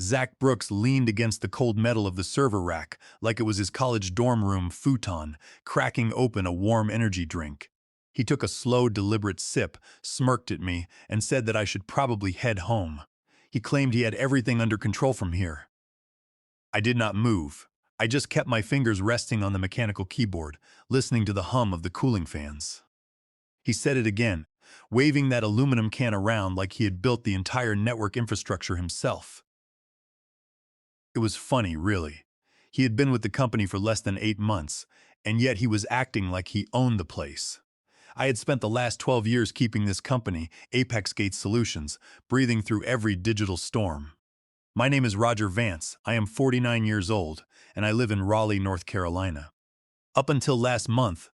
Zach Brooks leaned against the cold metal of the server rack like it was his college dorm room futon, cracking open a warm energy drink. He took a slow, deliberate sip, smirked at me, and said that I should probably head home. He claimed he had everything under control from here. I did not move. I just kept my fingers resting on the mechanical keyboard, listening to the hum of the cooling fans. He said it again, waving that aluminum can around like he had built the entire network infrastructure himself. It was funny, really. He had been with the company for less than 8 months, and yet he was acting like he owned the place. I had spent the last 12 years keeping this company, Apex Gate Solutions, breathing through every digital storm. My name is Roger Vance. I am 49 years old, and I live in Raleigh, North Carolina. Up until last month,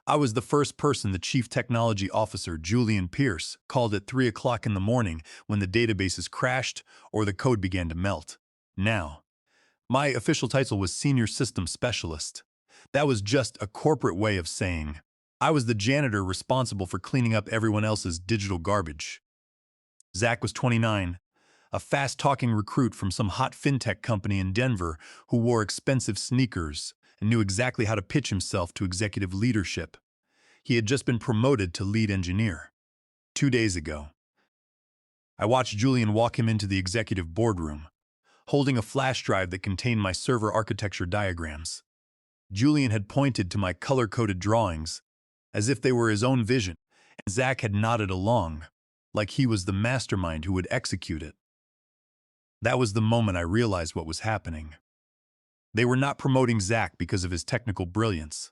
I was the first person the Chief Technology Officer, Julian Pierce, called at 3 o'clock in the morning when the databases crashed or the code began to melt. Now, my official title was Senior Systems Specialist. That was just a corporate way of saying I was the janitor responsible for cleaning up everyone else's digital garbage. Zach was 29, a fast-talking recruit from some hot fintech company in Denver who wore expensive sneakers and knew exactly how to pitch himself to executive leadership. He had just been promoted to lead engineer. 2 days ago, I watched Julian walk him into the executive boardroom, holding a flash drive that contained my server architecture diagrams. Julian had pointed to my color-coded drawings as if they were his own vision, and Zach had nodded along, like he was the mastermind who would execute it. That was the moment I realized what was happening. They were not promoting Zach because of his technical brilliance.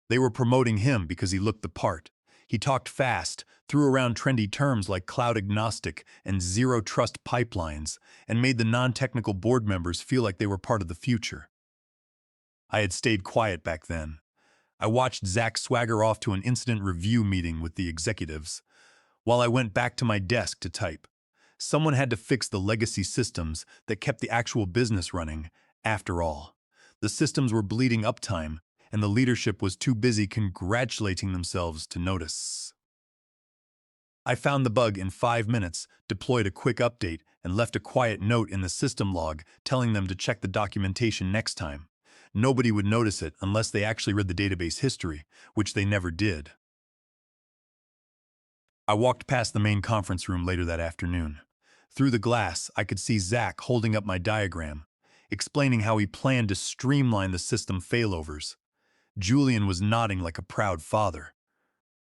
They were promoting him because he looked the part. He talked fast, threw around trendy terms like cloud agnostic and zero-trust pipelines, and made the non-technical board members feel like they were part of the future. I had stayed quiet back then. I watched Zach swagger off to an incident review meeting with the executives, while I went back to my desk to type. Someone had to fix the legacy systems that kept the actual business running, after all. The systems were bleeding uptime, and the leadership was too busy congratulating themselves to notice. I found the bug in 5 minutes, deployed a quick update, and left a quiet note in the system log telling them to check the documentation next time. Nobody would notice it unless they actually read the database history, which they never did. I walked past the main conference room later that afternoon. Through the glass, I could see Zach holding up my diagram, explaining how he planned to streamline the system failovers. Julian was nodding like a proud father.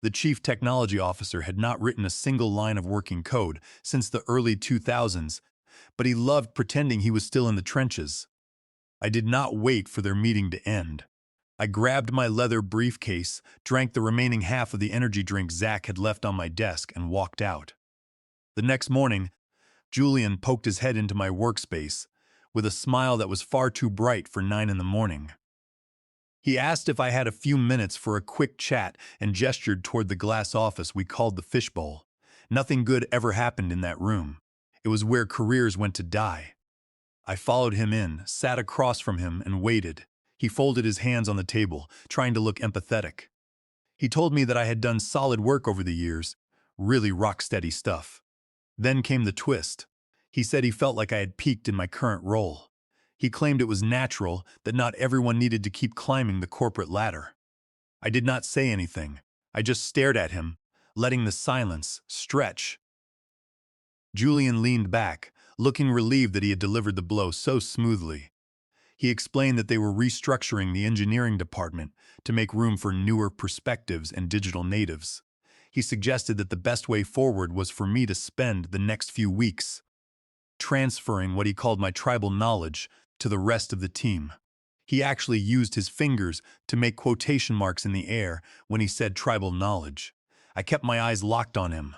The chief technology officer had not written a single line of working code since the early 2000s, but he loved pretending he was still in the trenches. I did not wait for their meeting to end. I grabbed my leather briefcase, drank the remaining half of the energy drink Zach had left on my desk, and walked out. The next morning, Julian poked his head into my workspace with a smile that was far too bright for 9 in the morning. He asked if I had a few minutes for a quick chat and gestured toward the glass office we called the fishbowl. Nothing good ever happened in that room. It was where careers went to die. I followed him in, sat across from him, and waited. He folded his hands on the table, trying to look empathetic. He told me that I had done solid work over the years, really rock-steady stuff. Then came the twist. He said he felt like I had peaked in my current role. He claimed it was natural that not everyone needed to keep climbing the corporate ladder. I did not say anything. I just stared at him, letting the silence stretch. Julian leaned back, looking relieved that he had delivered the blow so smoothly. He explained that they were restructuring the engineering department to make room for newer perspectives and digital natives. He suggested that the best way forward was for me to spend the next few weeks transferring what he called my tribal knowledge to the rest of the team. He actually used his fingers to make quotation marks in the air when he said tribal knowledge. I kept my eyes locked on him.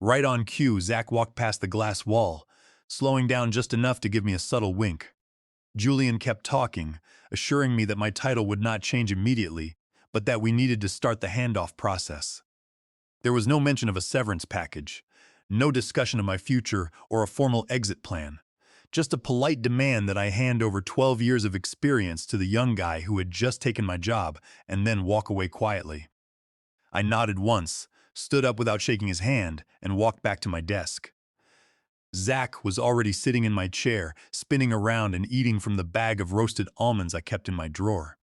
Right on cue, Zach walked past the glass wall, slowing down just enough to give me a subtle wink. Julian kept talking, assuring me that my title would not change immediately, but that we needed to start the handoff process. There was no mention of a severance package, no discussion of my future or a formal exit plan, just a polite demand that I hand over 12 years of experience to the young guy who had just taken my job and then walk away quietly. I nodded once, stood up without shaking his hand, and walked back to my desk. Zach was already sitting in my chair, spinning around and eating from the bag of roasted almonds I kept in my drawer.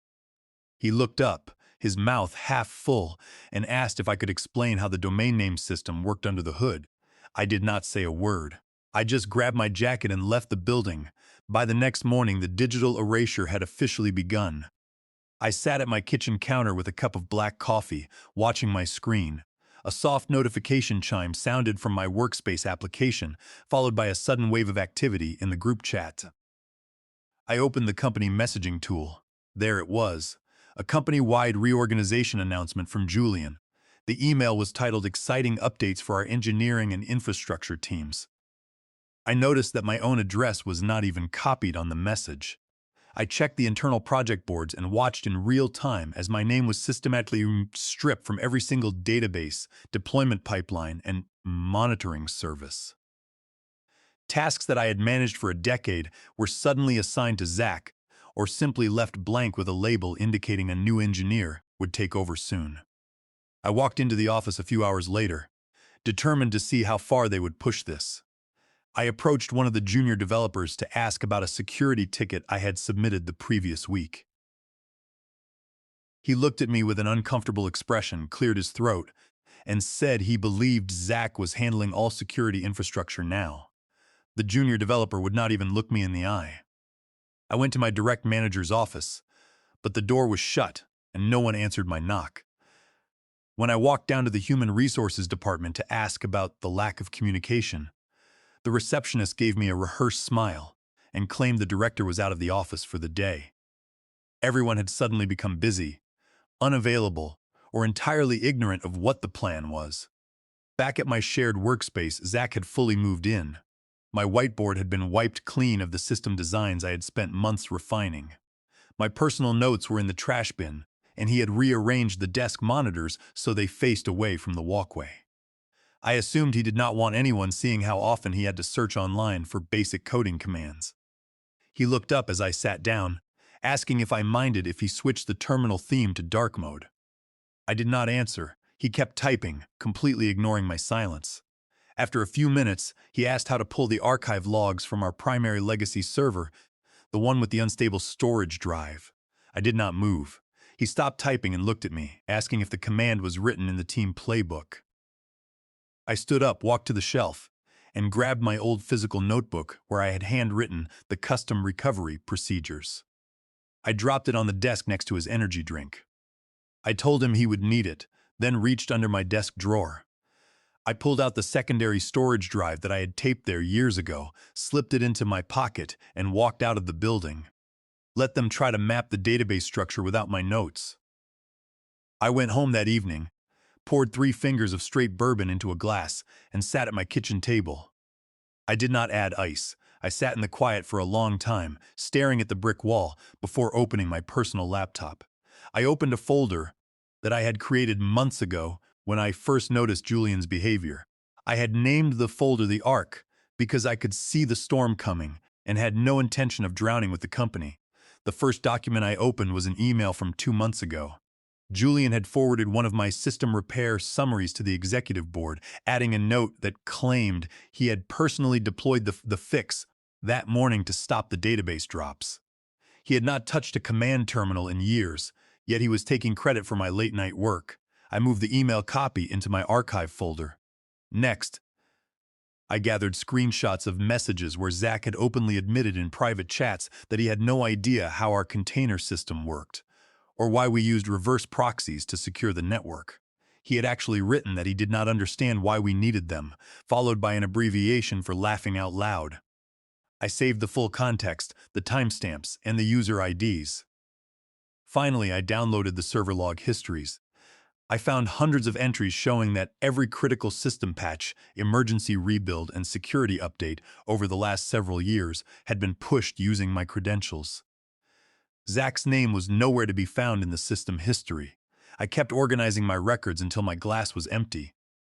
He looked up, his mouth half full, and asked if I could explain how the domain name system worked under the hood. I did not say a word. I just grabbed my jacket and left the building. By the next morning, the digital erasure had officially begun. I sat at my kitchen counter with a cup of black coffee, watching my screen. A soft notification chime sounded from my workspace application, followed by a sudden wave of activity in the group chat. I opened the company messaging tool. There it was, a company-wide reorganization announcement from Julian. The email was titled "Exciting Updates for Our Engineering and Infrastructure Teams." I noticed that my own address was not even copied on the message. I checked the internal project boards and watched in real time as my name was systematically stripped from every single database, deployment pipeline, and monitoring service. Tasks that I had managed for a decade were suddenly assigned to Zach, or simply left blank with a label indicating a new engineer would take over soon. I walked into the office a few hours later, determined to see how far they would push this. I approached one of the junior developers to ask about a security ticket I had submitted the previous week. He looked at me with an uncomfortable expression, cleared his throat, and said he believed Zach was handling all security infrastructure now. The junior developer would not even look me in the eye. I went to my direct manager's office, but the door was shut and no one answered my knock. When I walked down to the human resources department to ask about the lack of communication, the receptionist gave me a rehearsed smile and claimed the director was out of the office for the day. Everyone had suddenly become busy, unavailable, or entirely ignorant of what the plan was. Back at my shared workspace, Zach had fully moved in. My whiteboard had been wiped clean of the system designs I had spent months refining. My personal notes were in the trash bin, and he had rearranged the desk monitors so they faced away from the walkway. I assumed he did not want anyone seeing how often he had to search online for basic coding commands. He looked up as I sat down, asking if I minded if he switched the terminal theme to dark mode. I did not answer. He kept typing, completely ignoring my silence. After a few minutes, he asked how to pull the archive logs from our primary legacy server, the one with the unstable storage drive. I did not move. He stopped typing and looked at me, asking if the command was written in the team playbook. I stood up, walked to the shelf, and grabbed my old physical notebook where I had handwritten the custom recovery procedures. I dropped it on the desk next to his energy drink. I told him he would need it, then reached under my desk drawer. I pulled out the secondary storage drive that I had taped there years ago, slipped it into my pocket, and walked out of the building. Let them try to map the database structure without my notes. I went home that evening, poured 3 fingers of straight bourbon into a glass, and sat at my kitchen table. I did not add ice. I sat in the quiet for a long time, staring at the brick wall before opening my personal laptop. I opened a folder that I had created months ago when I first noticed Julian's behavior. I had named the folder the Ark because I could see the storm coming and had no intention of drowning with the company. The first document I opened was an email from 2 months ago. Julian had forwarded one of my system repair summaries to the executive board, adding a note that claimed he had personally deployed the fix that morning to stop the database drops. He had not touched a command terminal in years, yet he was taking credit for my late-night work. I moved the email copy into my archive folder. Next, I gathered screenshots of messages where Zach had openly admitted in private chats that he had no idea how our container system worked, or why we used reverse proxies to secure the network. He had actually written that he did not understand why we needed them, followed by an abbreviation for laughing out loud. I saved the full context, the timestamps, and the user IDs. Finally, I downloaded the server log histories. I found hundreds of entries showing that every critical system patch, emergency rebuild, and security update over the last several years had been pushed using my credentials. Zach's name was nowhere to be found in the system history. I kept organizing my records until my glass was empty.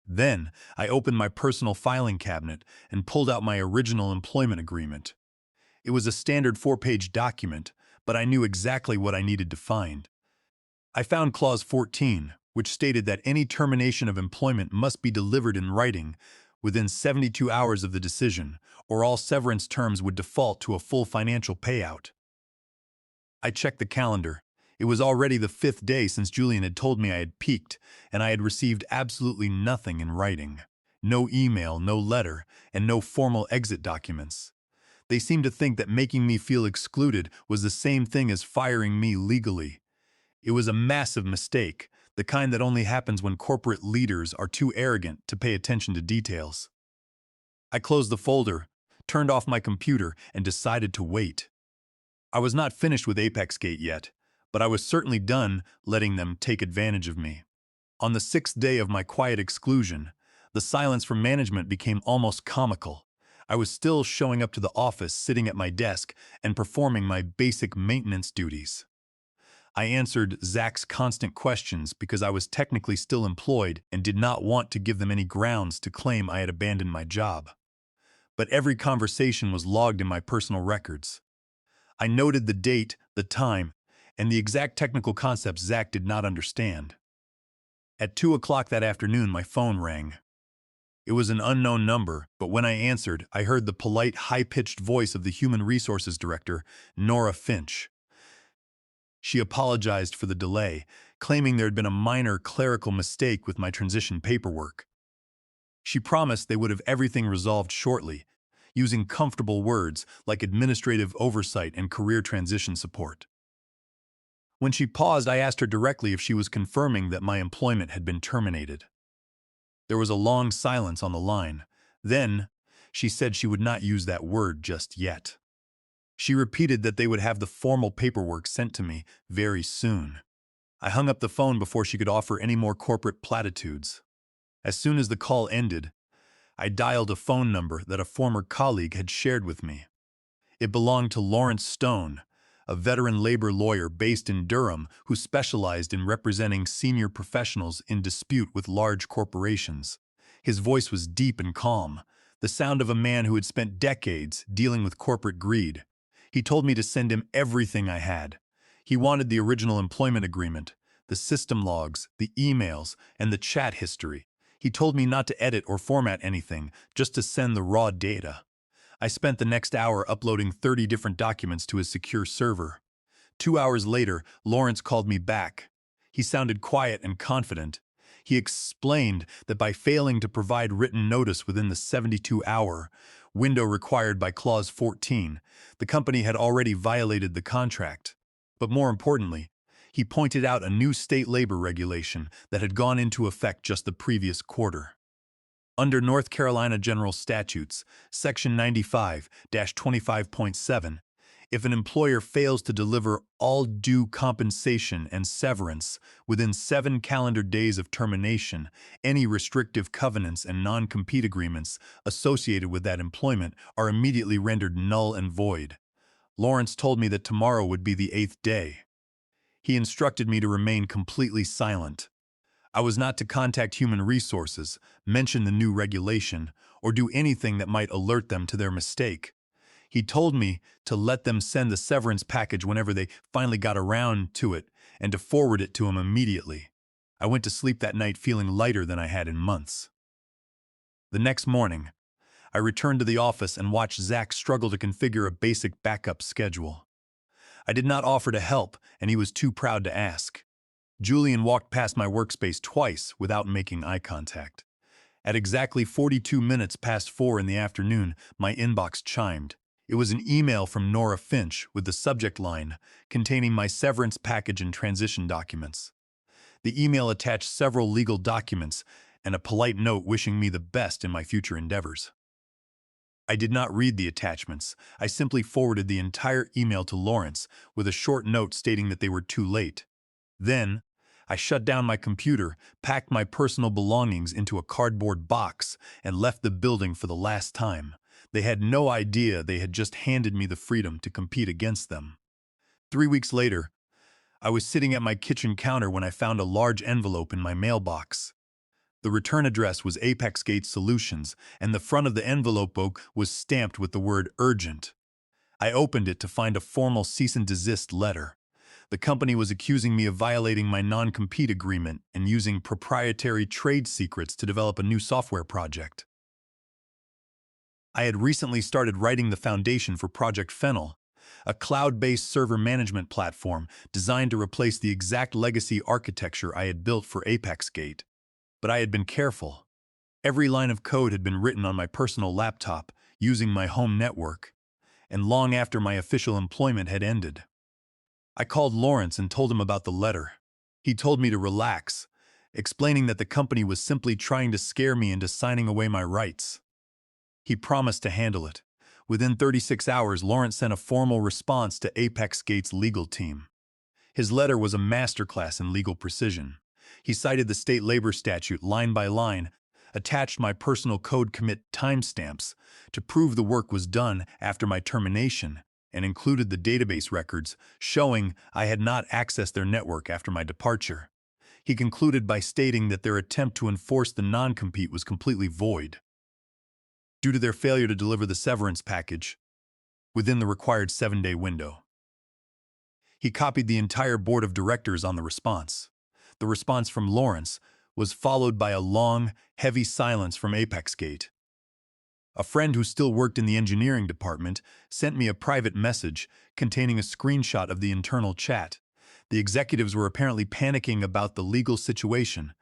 Then, I opened my personal filing cabinet and pulled out my original employment agreement. It was a standard 4-page document, but I knew exactly what I needed to find. I found Clause 14, which stated that any termination of employment must be delivered in writing within 72 hours of the decision, or all severance terms would default to a full financial payout. I checked the calendar. It was already the 5th day since Julian had told me I had peaked, and I had received absolutely nothing in writing. No email, no letter, and no formal exit documents. They seemed to think that making me feel excluded was the same thing as firing me legally. It was a massive mistake, the kind that only happens when corporate leaders are too arrogant to pay attention to details. I closed the folder, turned off my computer, and decided to wait. I was not finished with ApexGate yet, but I was certainly done letting them take advantage of me. On the 6th day of my quiet exclusion, the silence from management became almost comical. I was still showing up to the office, sitting at my desk, and performing my basic maintenance duties. I answered Zach's constant questions because I was technically still employed and did not want to give them any grounds to claim I had abandoned my job. But every conversation was logged in my personal records. I noted the date, the time, and the exact technical concepts Zach did not understand. At 2 o'clock that afternoon, my phone rang. It was an unknown number, but when I answered, I heard the polite, high-pitched voice of the Human Resources Director, Nora Finch. She apologized for the delay, claiming there had been a minor clerical mistake with my transition paperwork. She promised they would have everything resolved shortly, using comfortable words like administrative oversight and career transition support. When she paused, I asked her directly if she was confirming that my employment had been terminated. There was a long silence on the line. Then, she said she would not use that word just yet. She repeated that they would have the formal paperwork sent to me very soon. I hung up the phone before she could offer any more corporate platitudes. As soon as the call ended, I dialed a phone number that a former colleague had shared with me. It belonged to Lawrence Stone, a veteran labor lawyer based in Durham who specialized in representing senior professionals in dispute with large corporations. His voice was deep and calm, the sound of a man who had spent decades dealing with corporate greed. He told me to send him everything I had. He wanted the original employment agreement, the system logs, the emails, and the chat history. He told me not to edit or format anything, just to send the raw data. I spent the next hour uploading 30 different documents to his secure server. 2 hours later, Lawrence called me back. He sounded quiet and confident. He explained that by failing to provide written notice within the 72-hour window required by Clause 14, the company had already violated the contract. But more importantly, he pointed out a new state labor regulation that had gone into effect just the previous quarter. Under North Carolina General Statutes, Section 95-25.7, if an employer fails to deliver all due compensation and severance within 7 calendar days of termination, any restrictive covenants and non-compete agreements associated with that employment are immediately rendered null and void. Lawrence told me that tomorrow would be the 8th day. He instructed me to remain completely silent. I was not to contact Human Resources, mention the new regulation, or do anything that might alert them to their mistake. He told me to let them send the severance package whenever they finally got around to it and to forward it to him immediately. I went to sleep that night feeling lighter than I had in months. The next morning, I returned to the office and watched Zach struggle to configure a basic backup schedule. I did not offer to help, and he was too proud to ask. Julian walked past my workspace twice without making eye contact. At exactly 42 minutes past 4 in the afternoon, my inbox chimed. It was an email from Nora Finch with the subject line containing my severance package and transition documents. The email attached several legal documents and a polite note wishing me the best in my future endeavors. I did not read the attachments. I simply forwarded the entire email to Lawrence with a short note stating that they were too late. Then, I shut down my computer, packed my personal belongings into a cardboard box, and left the building for the last time. They had no idea they had just handed me the freedom to compete against them. 3 weeks later, I was sitting at my kitchen counter when I found a large envelope in my mailbox. The return address was ApexGate Solutions, and the front of the envelope was stamped with the word urgent. I opened it to find a formal cease and desist letter. The company was accusing me of violating my non-compete agreement and using proprietary trade secrets to develop a new software project. I had recently started writing the foundation for Project Fennel, a cloud-based server management platform designed to replace the exact legacy architecture I had built for ApexGate. But I had been careful. Every line of code had been written on my personal laptop, using my home network, and long after my official employment had ended. I called Lawrence and told him about the letter. He told me to relax, explaining that the company was simply trying to scare me into signing away my rights. He promised to handle it. Within 36 hours, Lawrence sent a formal response to ApexGate's legal team. His letter was a masterclass in legal precision. He cited the state labor statute line by line, attached my personal code commit timestamps to prove the work was done after my termination, and included the database records showing I had not accessed their network after my departure. He concluded by stating that their attempt to enforce the non-compete was completely void, due to their failure to deliver the severance package within the required 7-day window. He copied the entire board of directors on the response. The response from Lawrence was followed by a long, heavy silence from ApexGate. A friend who still worked in the engineering department sent me a private message containing a screenshot of the internal chat. The executives were apparently panicking about the legal situation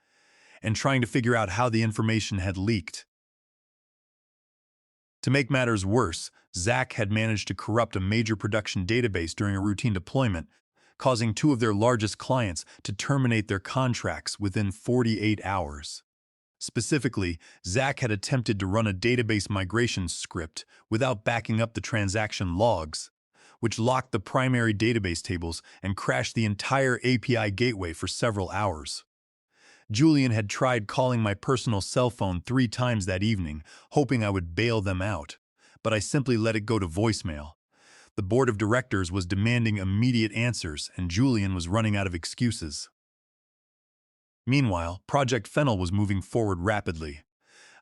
and trying to figure out how the information had leaked. To make matters worse, Zach had managed to corrupt a major production database during a routine deployment, causing 2 of their largest clients to terminate their contracts within 48 hours. Specifically, Zach had attempted to run a database migration script without backing up the transaction logs, which locked the primary database tables and crashed the entire API gateway for several hours. Julian had tried calling my personal cell phone 3 times that evening, hoping I would bail them out, but I simply let it go to voicemail. The board of directors was demanding immediate answers, and Julian was running out of excuses. Meanwhile, Project Fennel was moving forward rapidly.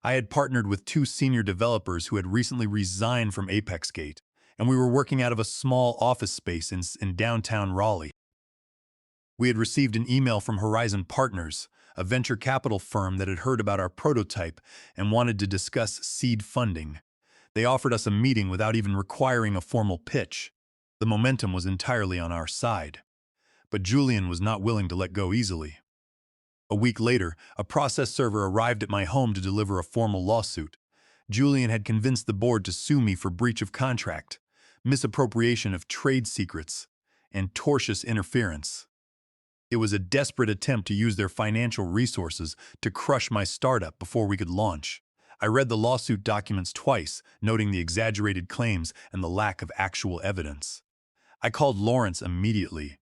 I had partnered with 2 senior developers who had recently resigned from ApexGate, and we were working out of a small office space in downtown Raleigh. We had received an email from Horizon Partners, a venture capital firm that had heard about our prototype and wanted to discuss seed funding. They offered us a meeting without even requiring a formal pitch. The momentum was entirely on our side. But Julian was not willing to let go easily. A week later, a process server arrived at my home to deliver a formal lawsuit. Julian had convinced the board to sue me for breach of contract, misappropriation of trade secrets, and tortious interference. It was a desperate attempt to use their financial resources to crush my startup before we could launch. I read the lawsuit documents twice, noting the exaggerated claims and the lack of actual evidence. I called Lawrence immediately.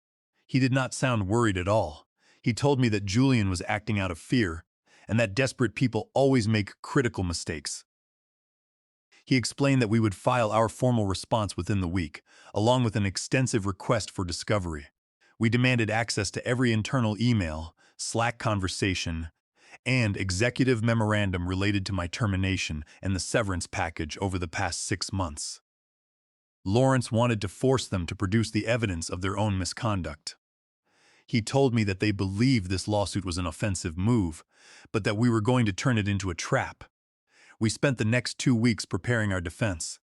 He did not sound worried at all. He told me that Julian was acting out of fear, and that desperate people always make critical mistakes. He explained that we would file our formal response within the week, along with an extensive request for discovery. We demanded access to every internal email, Slack conversation, and executive memorandum related to my termination and the severance package over the past 6 months. Lawrence wanted to force them to produce the evidence of their own misconduct. He told me that they believed this lawsuit was an offensive move, but that we were going to turn it into a trap. We spent the next 2 weeks preparing our defense.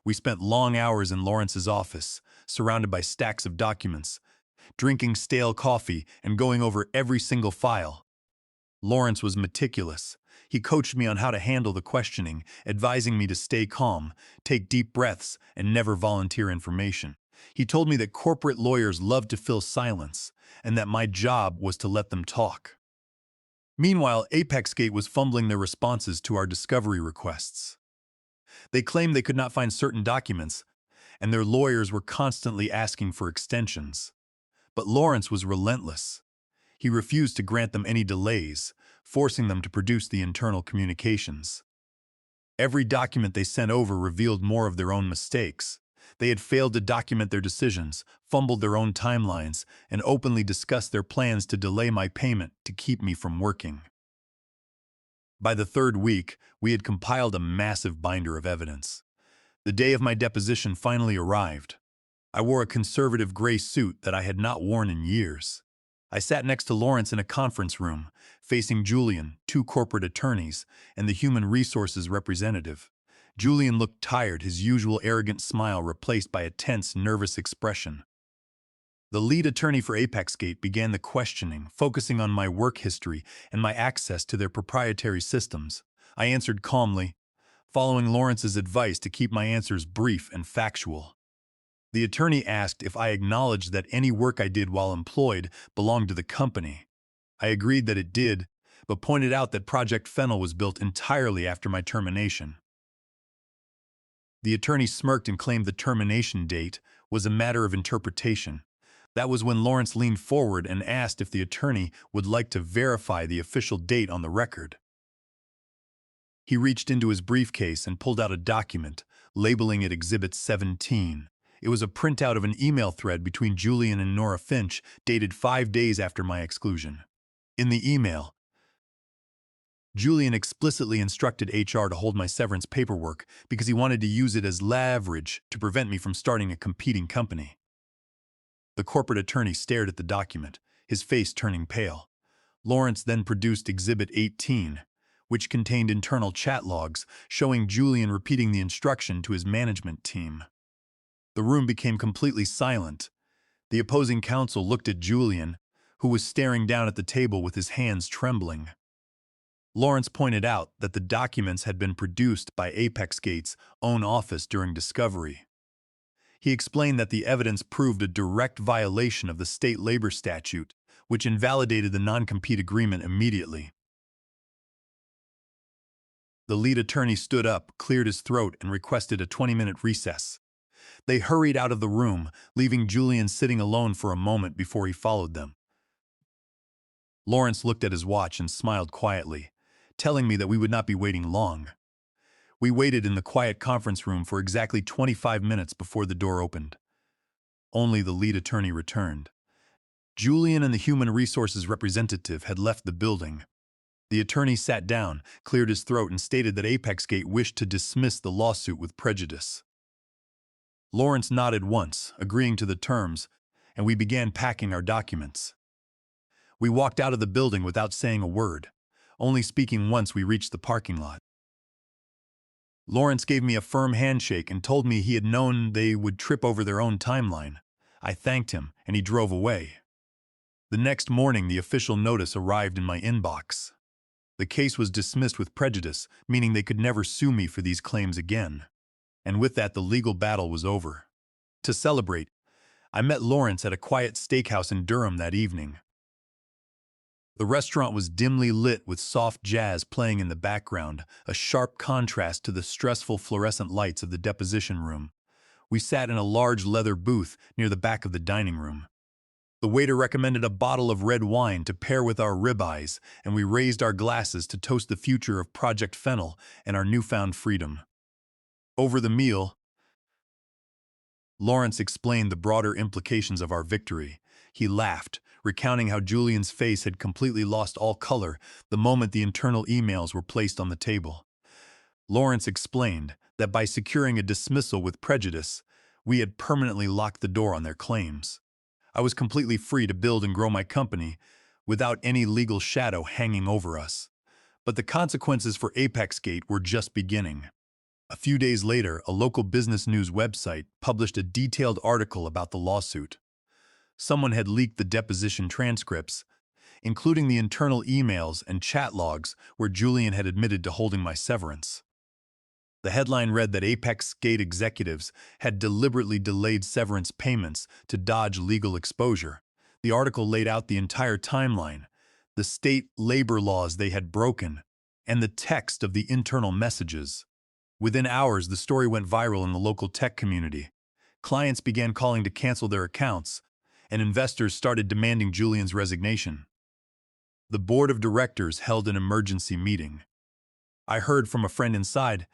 We spent long hours in Lawrence's office, surrounded by stacks of documents, drinking stale coffee and going over every single file. Lawrence was meticulous. He coached me on how to handle the questioning, advising me to stay calm, take deep breaths, and never volunteer information. He told me that corporate lawyers love to fill silence, and that my job was to let them talk. Meanwhile, ApexGate was fumbling their responses to our discovery requests. They claimed they could not find certain documents, and their lawyers were constantly asking for extensions. But Lawrence was relentless. He refused to grant them any delays, forcing them to produce the internal communications. Every document they sent over revealed more of their own mistakes. They had failed to document their decisions, fumbled their own timelines, and openly discussed their plans to delay my payment to keep me from working. By the 3rd week, we had compiled a massive binder of evidence. The day of my deposition finally arrived. I wore a conservative gray suit that I had not worn in years. I sat next to Lawrence in a conference room, facing Julian, 2 corporate attorneys, and the human resources representative. Julian looked tired, his usual arrogant smile replaced by a tense, nervous expression. The lead attorney for ApexGate began the questioning, focusing on my work history and my access to their proprietary systems. I answered calmly, following Lawrence's advice to keep my answers brief and factual. The attorney asked if I acknowledged that any work I did while employed belonged to the company. I agreed that it did, but pointed out that Project Fennel was built entirely after my termination. The attorney smirked and claimed the termination date was a matter of interpretation. That was when Lawrence leaned forward and asked if the attorney would like to verify the official date on the record. He reached into his briefcase and pulled out a document, labeling it Exhibit 17. It was a printout of an email thread between Julian and Nora Finch, dated 5 days after my exclusion. In the email, Julian explicitly instructed HR to hold my severance paperwork because he wanted to use it as leverage to prevent me from starting a competing company. The corporate attorney stared at the document, his face turning pale. Lawrence then produced Exhibit 18, which contained internal chat logs showing Julian repeating the instruction to his management team. The room became completely silent. The opposing counsel looked at Julian, who was staring down at the table with his hands trembling. Lawrence pointed out that the documents had been produced by ApexGate's own office during discovery. He explained that the evidence proved a direct violation of the state labor statute, which invalidated the non-compete agreement immediately. The lead attorney stood up, cleared his throat, and requested a 20-minute recess. They hurried out of the room, leaving Julian sitting alone for a moment before he followed them. Lawrence looked at his watch and smiled quietly, telling me that we would not be waiting long. We waited in the quiet conference room for exactly 25 minutes before the door opened. Only the lead attorney returned. Julian and the human resources representative had left the building. The attorney sat down, cleared his throat, and stated that ApexGate wished to dismiss the lawsuit with prejudice. Lawrence nodded once, agreeing to the terms, and we began packing our documents. We walked out of the building without saying a word, only speaking once we reached the parking lot. Lawrence gave me a firm handshake and told me he had known they would trip over their own timeline. I thanked him, and he drove away. The next morning, the official notice arrived in my inbox. The case was dismissed with prejudice, meaning they could never sue me for these claims again. And with that, the legal battle was over. To celebrate, I met Lawrence at a quiet steakhouse in Durham that evening. The restaurant was dimly lit with soft jazz playing in the background, a sharp contrast to the stressful fluorescent lights of the deposition room. We sat in a large leather booth near the back of the dining room. The waiter recommended a bottle of red wine to pair with our ribeyes, and we raised our glasses to toast the future of Project Fennel and our newfound freedom. Over the meal, Lawrence explained the broader implications of our victory. He laughed, recounting how Julian's face had completely lost all color the moment the internal emails were placed on the table. Lawrence explained that by securing a dismissal with prejudice, we had permanently locked the door on their claims. I was completely free to build and grow my company without any legal shadow hanging over us. But the consequences for ApexGate were just beginning. A few days later, a local business news website published a detailed article about the lawsuit. Someone had leaked the deposition transcripts, including the internal emails and chat logs where Julian had admitted to holding my severance. The headline read that ApexGate executives had deliberately delayed severance payments to dodge legal exposure. The article laid out the entire timeline, the state labor laws they had broken, and the text of the internal messages. Within hours, the story went viral in the local tech community. Clients began calling to cancel their accounts, and investors started demanding Julian's resignation. The board of directors held an emergency meeting. I heard from a friend inside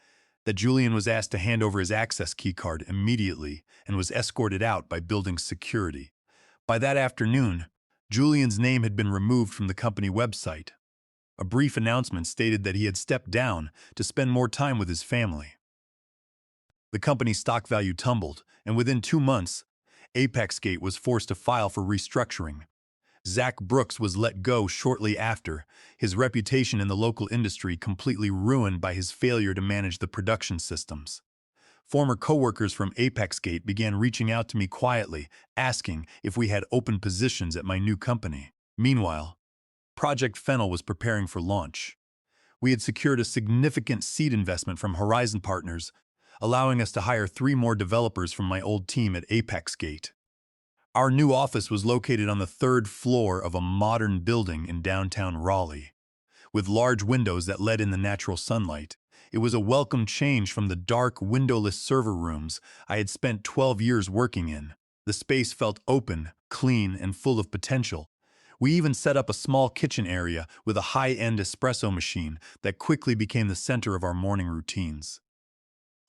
that Julian was asked to hand over his access keycard immediately and was escorted out by building security. By that afternoon, Julian's name had been removed from the company website. A brief announcement stated that he had stepped down to spend more time with his family. The company's stock value tumbled, and within 2 months, ApexGate was forced to file for restructuring. Zach Brooks was let go shortly after, his reputation in the local industry completely ruined by his failure to manage the production systems. Former coworkers from ApexGate began reaching out to me quietly, asking if we had open positions at my new company. Meanwhile, Project Fennel was preparing for launch. We had secured a significant seed investment from Horizon Partners, allowing us to hire 3 more developers from my old team at ApexGate. Our new office was located on the 3rd floor of a modern building in downtown Raleigh. With large windows that let in the natural sunlight, it was a welcome change from the dark, windowless server rooms I had spent 12 years working in. The space felt open, clean, and full of potential. We even set up a small kitchen area with a high-end espresso machine that quickly became the center of our morning routines.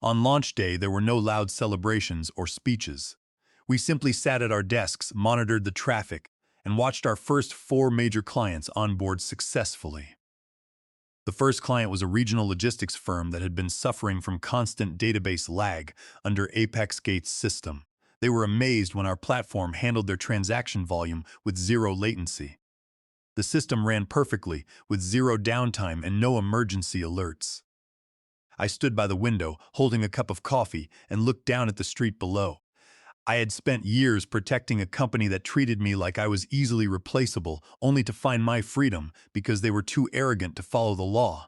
On launch day, there were no loud celebrations or speeches. We simply sat at our desks, monitored the traffic, and watched our first 4 major clients onboard successfully. The first client was a regional logistics firm that had been suffering from constant database lag under ApexGate's system. They were amazed when our platform handled their transaction volume with 0 latency. The system ran perfectly, with 0 downtime and no emergency alerts. I stood by the window, holding a cup of coffee, and looked down at the street below. I had spent years protecting a company that treated me like I was easily replaceable, only to find my freedom because they were too arrogant to follow the law.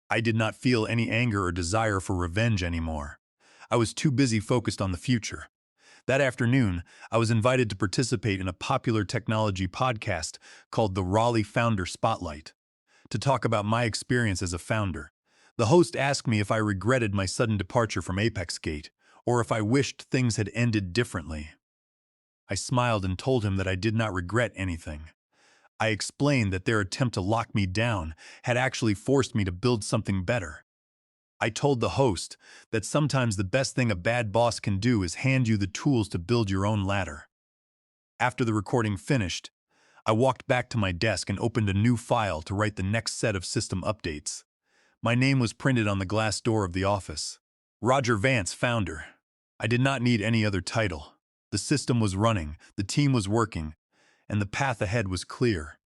I did not feel any anger or desire for revenge anymore. I was too busy focused on the future. That afternoon, I was invited to participate in a popular technology podcast called the Raleigh Founder Spotlight, to talk about my experience as a founder. The host asked me if I regretted my sudden departure from ApexGate, or if I wished things had ended differently. I smiled and told him that I did not regret anything. I explained that their attempt to lock me down had actually forced me to build something better. I told the host that sometimes the best thing a bad boss can do is hand you the tools to build your own ladder. After the recording finished, I walked back to my desk and opened a new file to write the next set of system updates. My name was printed on the glass door of the office. Roger Vance, founder. I did not need any other title. The system was running, the team was working, and the path ahead was clear.